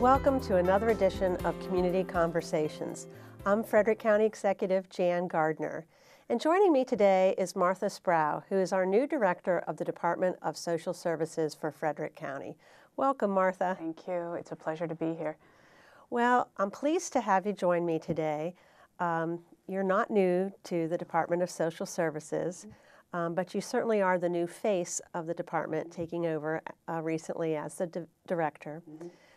Welcome to another edition of Community Conversations. I'm Frederick County Executive Jan Gardner, and joining me today is Martha Sproul, who is our new Director of the Department of Social Services for Frederick County. Welcome, Martha. Thank you. It's a pleasure to be here. Well, I'm pleased to have you join me today. You're not new to the Department of Social Services, but you certainly are the new face of the department, taking over recently as the director.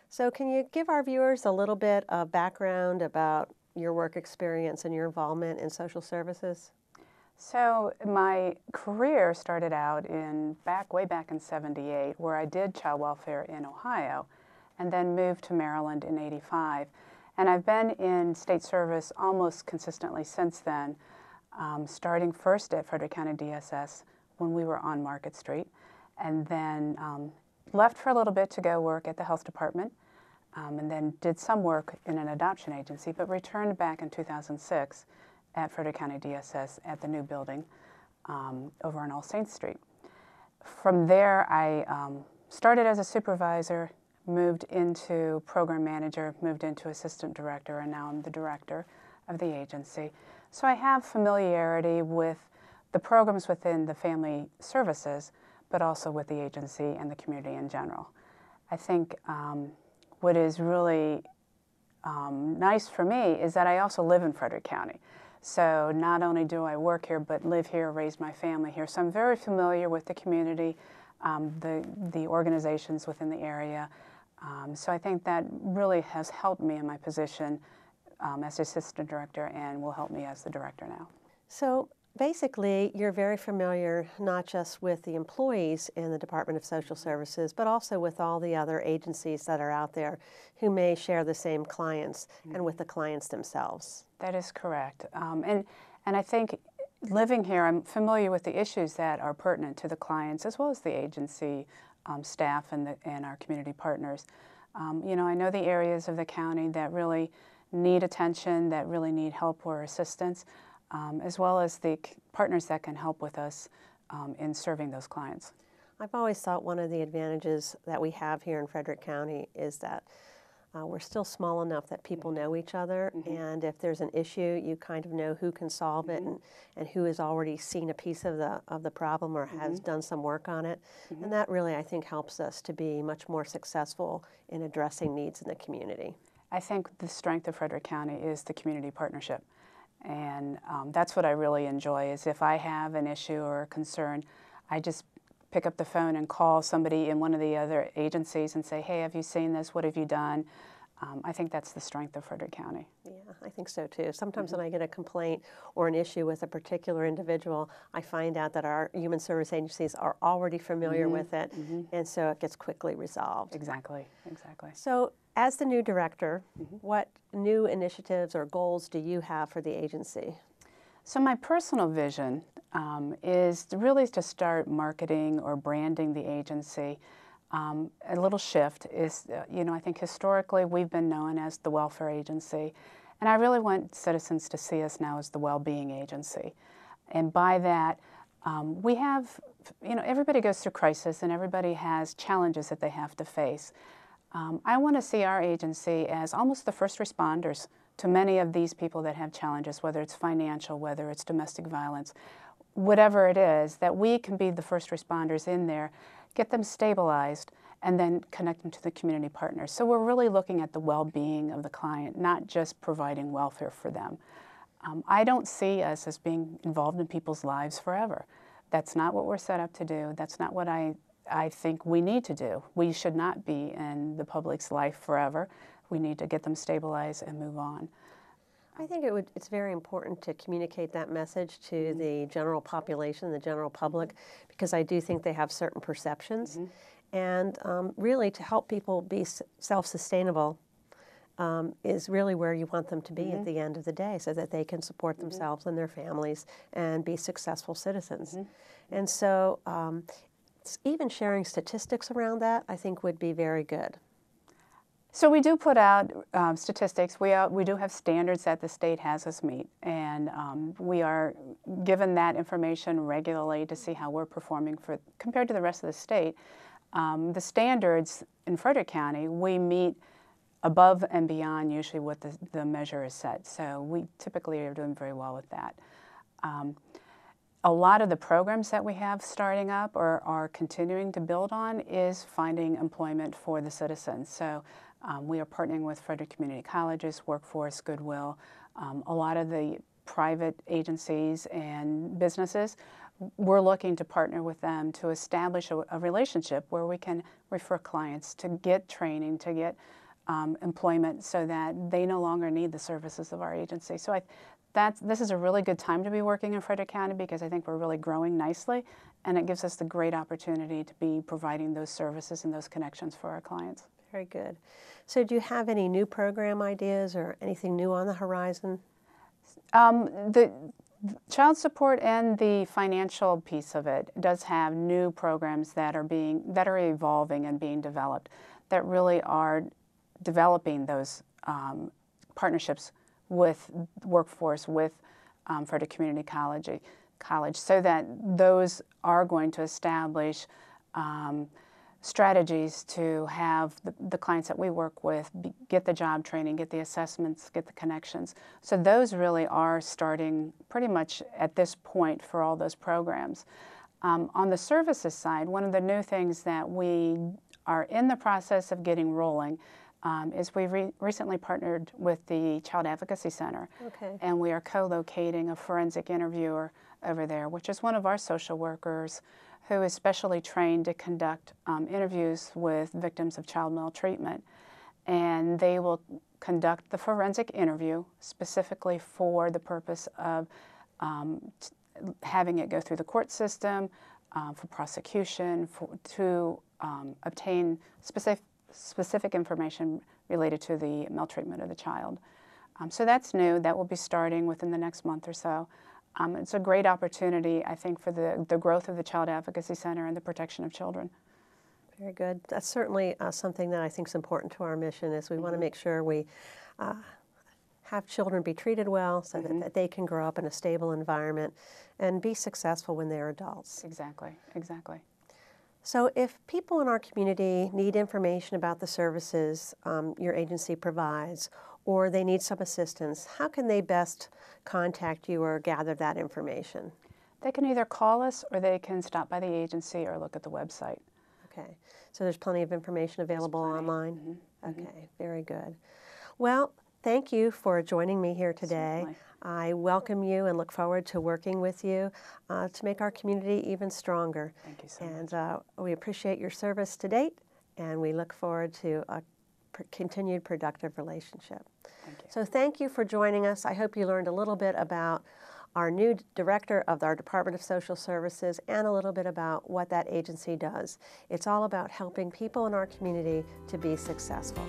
So can you give our viewers a little bit of background about your work experience and your involvement in social services? So my career started out way back in '78, where I did child welfare in Ohio, and then moved to Maryland in '85. And I've been in state service almost consistently since then, starting first at Frederick County DSS when we were on Market Street, and then left for a little bit to go work at the health department, and then did some work in an adoption agency, but returned back in 2006 at Frederick County DSS at the new building over on All Saints Street. From there, I started as a supervisor, moved into program manager, moved into assistant director, and now I'm the director of the agency. So I have familiarity with the programs within the family services, but also with the agency and the community in general. I think what is really nice for me is that I also live in Frederick County. So not only do I work here, but live here, raise my family here. So I'm very familiar with the community, the organizations within the area. So I think that really has helped me in my position as assistant director and will help me as the director now. So basically, you're very familiar not just with the employees in the Department of Social Services, but also with all the other agencies that are out there who may share the same clients and with the clients themselves. That is correct. And I think living here, I'm familiar with the issues that are pertinent to the clients as well as the agency staff and our community partners. You know, I know the areas of the county that really need attention, that really need help or assistance, as well as the partners that can help with us in serving those clients. I've always thought one of the advantages that we have here in Frederick County is that we're still small enough that people know each other, and if there's an issue, you kind of know who can solve it and who has already seen a piece of the problem or has done some work on it. And that really, I think, helps us to be much more successful in addressing needs in the community. I think the strength of Frederick County is the community partnership. And that's what I really enjoy, is if I have an issue or a concern, I just pick up the phone and call somebody in one of the other agencies and say, hey, have you seen this? What have you done? I think that's the strength of Frederick County. Yeah, I think so too. Sometimes when I get a complaint or an issue with a particular individual, I find out that our human service agencies are already familiar with it, and so it gets quickly resolved. Exactly, exactly. So as the new director, what new initiatives or goals do you have for the agency? So my personal vision is really to start marketing or branding the agency. A little shift is, you know, I think historically we've been known as the welfare agency, and I really want citizens to see us now as the well-being agency. And by that, we have, you know, everybody goes through crisis and everybody has challenges that they have to face. I want to see our agency as almost the first responders to many of these people that have challenges, whether it's financial, whether it's domestic violence, whatever it is, that we can be the first responders in there, get them stabilized, and then connect them to the community partners. So we're really looking at the well-being of the client, not just providing welfare for them. I don't see us as being involved in people's lives forever. That's not what we're set up to do. That's not what I think we need to do. We should not be in the public's life forever. We need to get them stabilized and move on. I think it's very important to communicate that message to the general population, the general public, because I do think they have certain perceptions. And really to help people be self-sustainable is really where you want them to be at the end of the day, so that they can support themselves and their families and be successful citizens. And so even sharing statistics around that, I think, would be very good. So we do put out statistics. We do have standards that the state has us meet, and we are given that information regularly to see how we're performing compared to the rest of the state. The standards in Frederick County, we meet above and beyond usually what the measure is set. So we typically are doing very well with that. A lot of the programs that we have starting up or are continuing to build on is finding employment for the citizens. So we are partnering with Frederick Community Colleges, Workforce, Goodwill, a lot of the private agencies and businesses. We're looking to partner with them to establish a relationship where we can refer clients to get training, to get employment so that they no longer need the services of our agency. So this is a really good time to be working in Frederick County because I think we're really growing nicely, and it gives us the great opportunity to be providing those services and those connections for our clients. Very good. So do you have any new program ideas or anything new on the horizon? The child support and the financial piece of it does have new programs that are evolving and being developed that really are developing those partnerships with Workforce, with Frederick Community College, so that those are going to establish strategies to have the clients that we work with get the job training, get the assessments, get the connections. So those really are starting pretty much at this point for all those programs. On the services side, one of the new things that we are in the process of getting rolling is we recently partnered with the Child Advocacy Center, and we are co-locating a forensic interviewer over there, which is one of our social workers who is specially trained to conduct interviews with victims of child maltreatment. And they will conduct the forensic interview specifically for the purpose of having it go through the court system, for prosecution, to obtain specific information related to the maltreatment of the child. So that's new. That will be starting within the next month or so. It's a great opportunity, I think, for the growth of the Child Advocacy Center and the protection of children. Very good. That's certainly something that I think is important to our mission, is we want to make sure we have children be treated well so that they can grow up in a stable environment and be successful when they're adults. Exactly, exactly. So if people in our community need information about the services your agency provides, or they need some assistance, how can they best contact you or gather that information? They can either call us or they can stop by the agency or look at the website. Okay, so there's plenty of information available online? Okay, very good. Well, thank you for joining me here today. Certainly. I welcome you and look forward to working with you to make our community even stronger. Thank you so much. And we appreciate your service to date, and we look forward to a continued productive relationship. Thank you. So thank you for joining us. I hope you learned a little bit about our new director of our Department of Social Services and a little bit about what that agency does. It's all about helping people in our community to be successful.